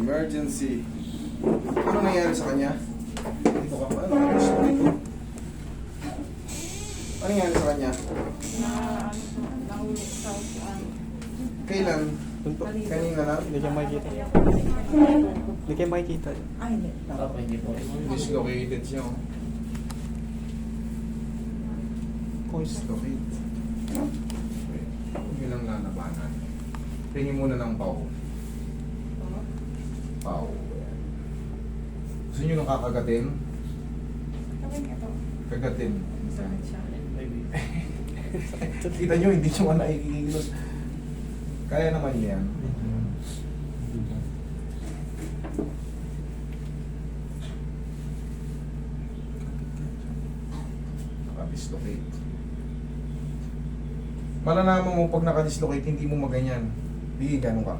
Emergency. Ano nangyari sa kanya? Dito ka pa. Ano dito? Ano nangyari sa kanya? Nahulog sa upuan. Kailan? Tunto. Kanina lang? Hindi kayo makikita. Hindi kayo makikita. Ay, hindi. Hindi po. Dislocated siya. Oh. Coins. Dislocate. Okay. Huwag yun ang lalabanan. Tingin muna ng pau. Pau. Ayan. Gusto nyo nang kakagatin? Kawin ito. Kagatin. Sakit siya. Kita nyo, hindi siya naikikilos. Kaya naman yan. Naka-dislocate. Malalaman mo pag naka-dislocate, hindi mo maganyan. Hindi, ganun ka.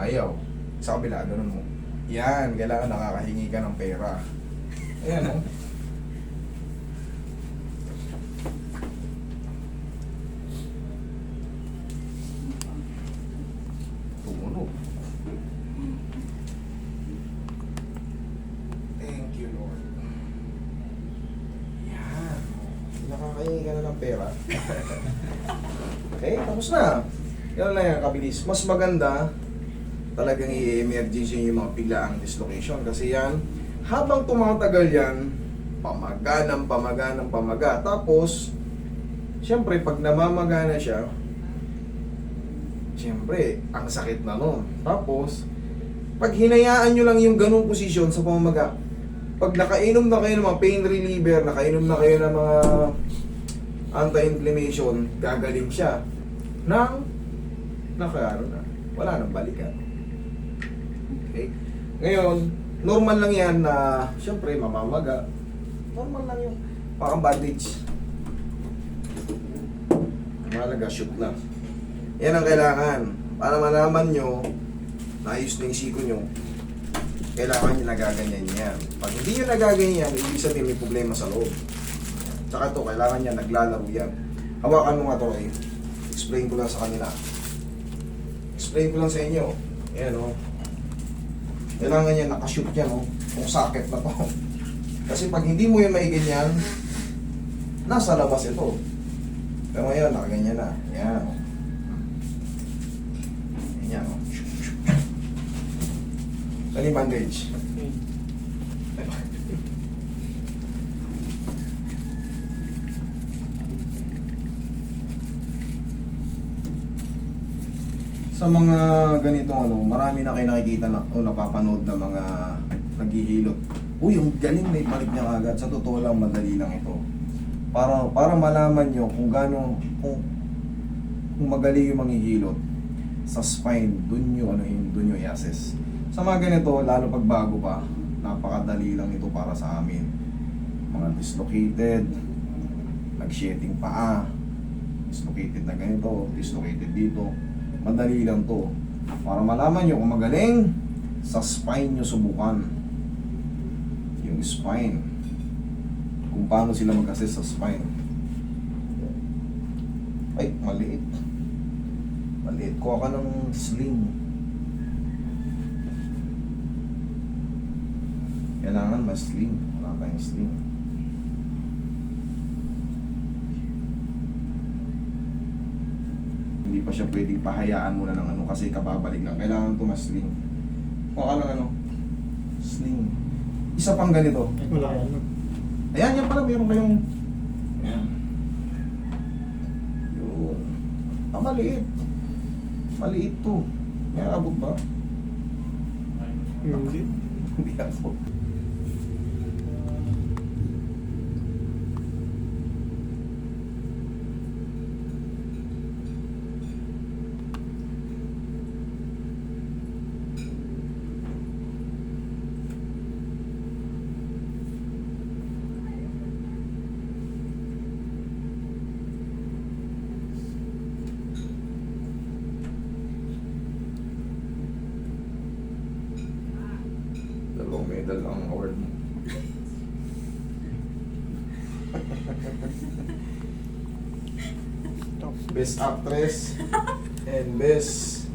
Ayaw. Sa kabila, ganun mo. Yan, kailangan nakakahingi ka ng pera. Ayan, oh. Tumunog. Thank you, Lord. Yan. Nakakahingi ka na ng pera. Okay, tapos na. Yan lang yan, kabilis. Mas maganda talagang i-emergency yung mga biglaang dislocation. Kasi yan, habang tumatagal yan, pamaga ng pamaga ng pamaga. Tapos, siyempre, pag namamaga na siya, siyempre, ang sakit na nun. Tapos, pag hinayaan nyo lang yung ganung posisyon sa pamamaga, pag nakainom na kayo ng mga pain reliever, nakainom na kayo ng mga anti-inflammation, gagaling siya nang nakaano na, wala nang balikan. Okay? Ngayon, normal lang yan na, siyempre, mamamaga. Normal lang yung parang bandage. Malaga, shoot na. Yan ang kailangan. Para malaman nyo, naayos na yung siko nyo, kailangan nyo nagaganyan yan. Pag hindi nyo nagaganyan, ibig sabihin may problema sa loob. Tsaka ito, kailangan yan, naglalaro yan. Hawakan mo nga ito, eh. Explain ko lang sa kanila. Explain ko lang sa inyo. Ayan, o. Kailangan yan, nakashoot yan, o. Kung socket na to. Kasi pag hindi mo yan maiganyan, nasa labas ito. Pero ngayon, nakaganyan na. Ayan, o. Ayan, o. Saan yung bandage? Sa mga ganitong ano, marami na kayo nakikita na, o napapanood na mga naghihilot. Uy, yung galing na ibalik niya agad. Sa totoo lang, madali lang ito. Para malaman nyo kung gaano, kung magaling yung manghihilot sa spine, dun yung i-assess. Sa mga ganito, lalo pag bago pa, napakadali lang ito para sa amin. Mga dislocated, nag-shedding paa, dislocated na ganito, dislocated dito. Madali lang to. Para malaman nyo kung magaling, sa spine nyo subukan. Yung spine. Kung paano sila mag-assess sa spine. Ay, maliit. Maliit. Kuha ka ng sling. Kailangan mas sling. Wala tayong sling. Hindi pa siya pwedeng pahayaan muna ng ano kasi kababalik lang. Kailangan ito mas sling. Kuha ka ng ano, sling. Isa pang ganito. Wala. Ayan, yan pala. Meron kayong... Ayan. Yun. Ah, maliit. Maliit to. May abot ba? Hindi. Hindi ako. Dalawang medal ang award mo. Best Actress and Best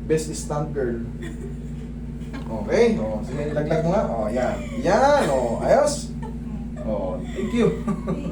Best stunt girl. Okay, oh, sige, laglag mo nga. Oh, yan. Yan, oh, ayos. Oh, thank you.